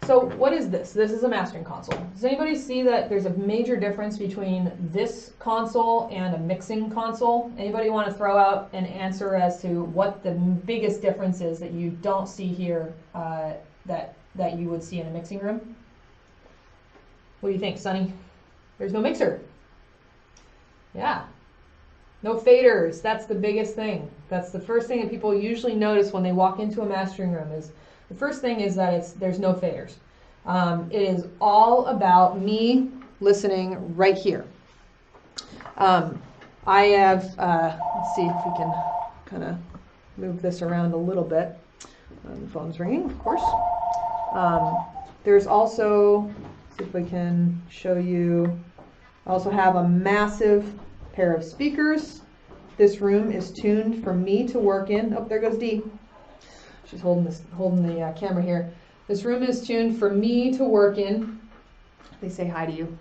So what is this? This is a mastering console. Does anybody see that there's a major difference between this console and a mixing console? Anybody want to throw out an answer as to what the biggest difference is that you don't see here that you would see in a mixing room? What do you think, Sonny? There's no mixer. Yeah. No faders. That's the biggest thing. That's the first thing that people usually notice when they walk into a mastering room. Is the first thing is that there's no faders. It is all about me listening right here. I have, let's see if we can kind of move this around a little bit. The phone's ringing, of course. There's also, see if we can show you, I also have a massive pair of speakers. This room is tuned for me to work in. Oh, there goes Dee. She's holding the camera here. This room is tuned for me to work in. They say hi to you.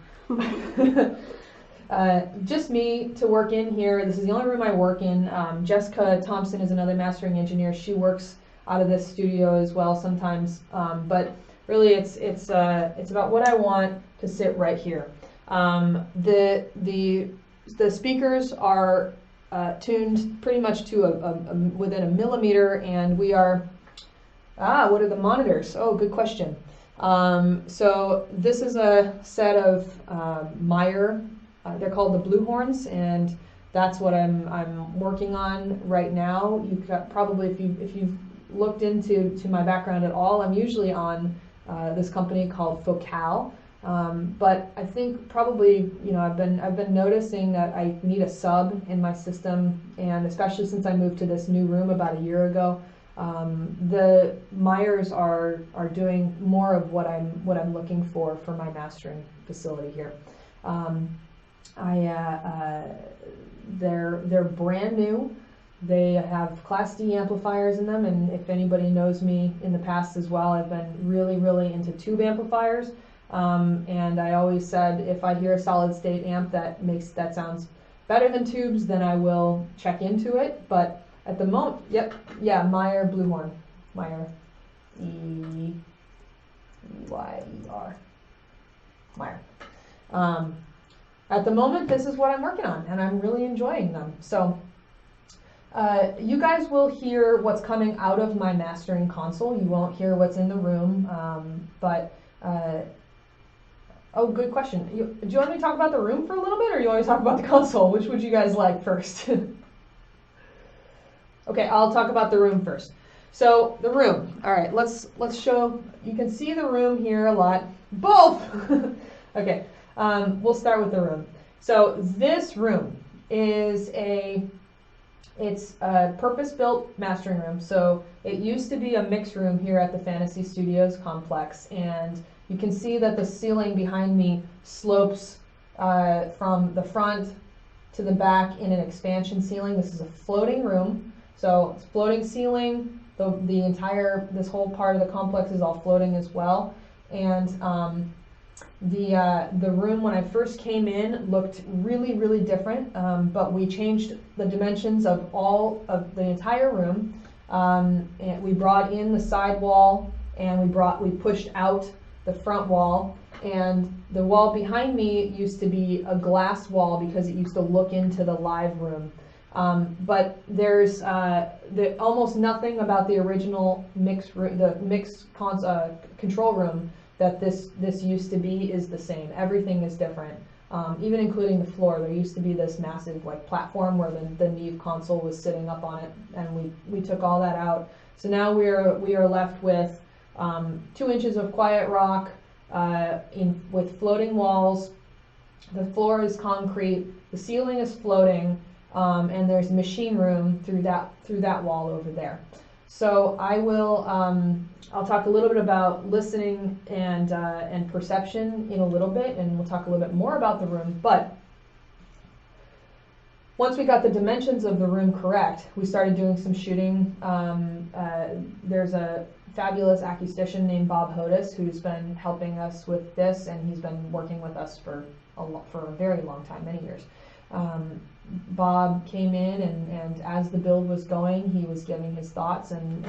Just me to work in here. This is the only room I work in. Jessica Thompson is another mastering engineer. She works out of this studio as well sometimes. But really, it's about what I want to sit right here. The speakers are tuned pretty much to within a millimeter, and we are. What are the monitors? Oh, good question. So this is a set of Meyer. They're called the Blue Horns, and that's what I'm working on right now. You probably, if you've looked into my background at all, I'm usually on this company called Focal. But I think probably, I've been noticing that I need a sub in my system, and especially since I moved to this new room about a year ago. The Meyers are doing more of what I'm looking for my mastering facility here. They're brand new. They have Class D amplifiers in them, and if anybody knows me in the past as well, I've been really, really into tube amplifiers. And I always said if I hear a solid state amp that sounds better than tubes, then I will check into it. But at the moment, Meyer Blue Horn. Meyer. E-Y-E-R. Meyer. At the moment, this is what I'm working on, and I'm really enjoying them. So you guys will hear what's coming out of my mastering console. You won't hear what's in the room, oh, good question. Do you want me to talk about the room for a little bit, or do you want me to talk about the console? Which would you guys like first? Okay, I'll talk about the room first. So the room. All right, let's show. You can see the room here a lot. Both. Okay, we'll start with the room. So this room is it's a purpose-built mastering room. So it used to be a mix room here at the Fantasy Studios complex, and you can see that the ceiling behind me slopes from the front to the back in an expansion ceiling. This is a floating room, so it's floating ceiling. This whole part of the complex is all floating as well. And the room when I first came in looked really, really different, but we changed the dimensions of the entire room. And we brought in the side wall, and we pushed out the front wall, and the wall behind me used to be a glass wall because it used to look into the live room. But there's almost nothing about the original control room that this used to be is the same. Everything is different, even including the floor. There used to be this massive platform where the Neve console was sitting up on it, and we took all that out. So now we are left with 2 inches of quiet rock with floating walls. The floor is concrete. The ceiling is floating, and there's machine room through that wall over there. So I'll talk a little bit about listening and perception in a little bit, and we'll talk a little bit more about the room. But once we got the dimensions of the room correct, we started doing some shooting. There's a fabulous acoustician named Bob Hodis who's been helping us with this, and he's been working with us for a very long time, many years. Bob came in, and as the build was going, he was giving his thoughts and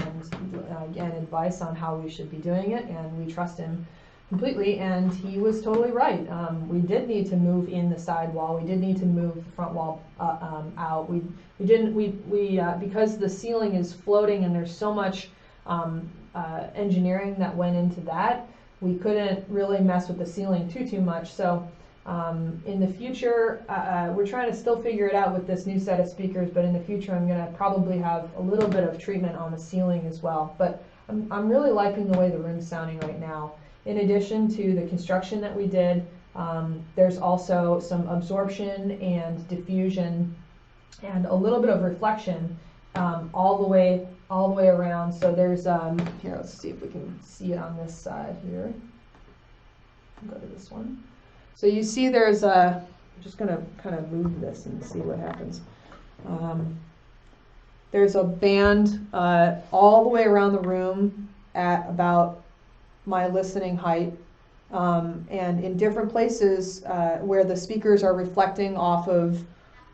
advice on how we should be doing it, and we trust him completely, and he was totally right. We did need to move in the side wall. We did need to move the front wall out. We because the ceiling is floating and there's so much engineering that went into that, we couldn't really mess with the ceiling too much. So in the future, we're trying to still figure it out with this new set of speakers, but in the future I'm going to probably have a little bit of treatment on the ceiling as well. But I'm really liking the way the room's sounding right now. In addition to the construction that we did, there's also some absorption and diffusion and a little bit of reflection all the way around. So there's here, let's see if we can see it on this side here. I'll go to this one. So you see there's I'm just going to kind of move this and see what happens. There's a band all the way around the room at about my listening height, and in different places where the speakers are reflecting off of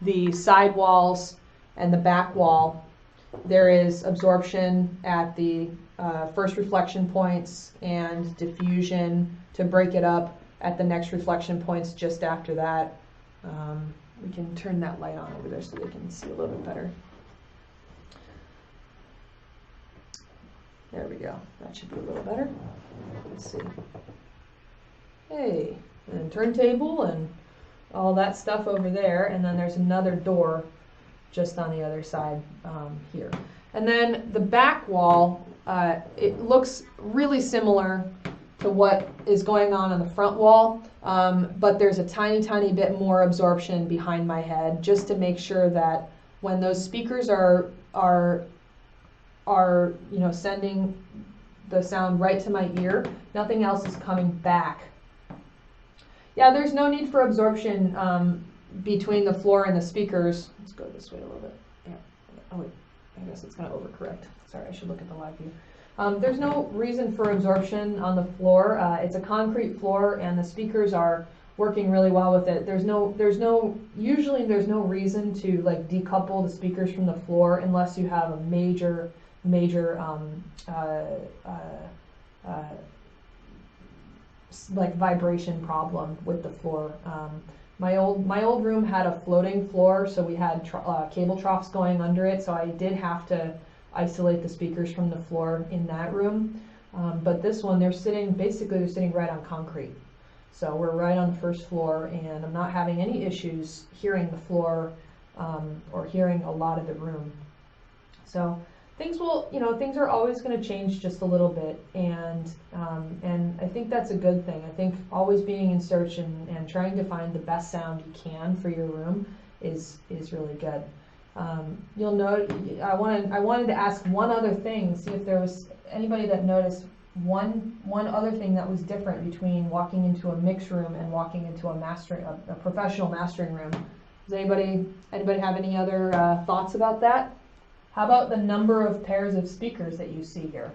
the side walls and the back wall, there is absorption at the first reflection points and diffusion to break it up at the next reflection points just after that. We can turn that light on over there so they can see a little bit better. There we go. That should be a little better. Let's see. Hey, and turntable and all that stuff over there. And then there's another door just on the other side here. And then the back wall, it looks really similar to what is going on the front wall, but there's a tiny bit more absorption behind my head, just to make sure that when those speakers are sending the sound right to my ear, nothing else is coming back. Yeah, there's no need for absorption between the floor and the speakers. Let's go this way a little bit. Yeah. Oh wait, I guess it's going to overcorrect. Sorry, I should look at the live view. There's no reason for absorption on the floor. It's a concrete floor, and the speakers are working really well with it. Usually there's no reason to like decouple the speakers from the floor unless you have a major like vibration problem with the floor. My old room had a floating floor, so we had cable troughs going under it, so I did have to isolate the speakers from the floor in that room. But this one, they're sitting right on concrete. So we're right on the first floor, and I'm not having any issues hearing the floor or hearing a lot of the room. So things are always going to change just a little bit, and I think that's a good thing. I think always being in search and trying to find the best sound you can for your room is really good. You'll note, I wanted to ask one other thing, see if there was anybody that noticed one other thing that was different between walking into a mix room and walking into a professional mastering room. Does anybody have any other thoughts about that? How about the number of pairs of speakers that you see here?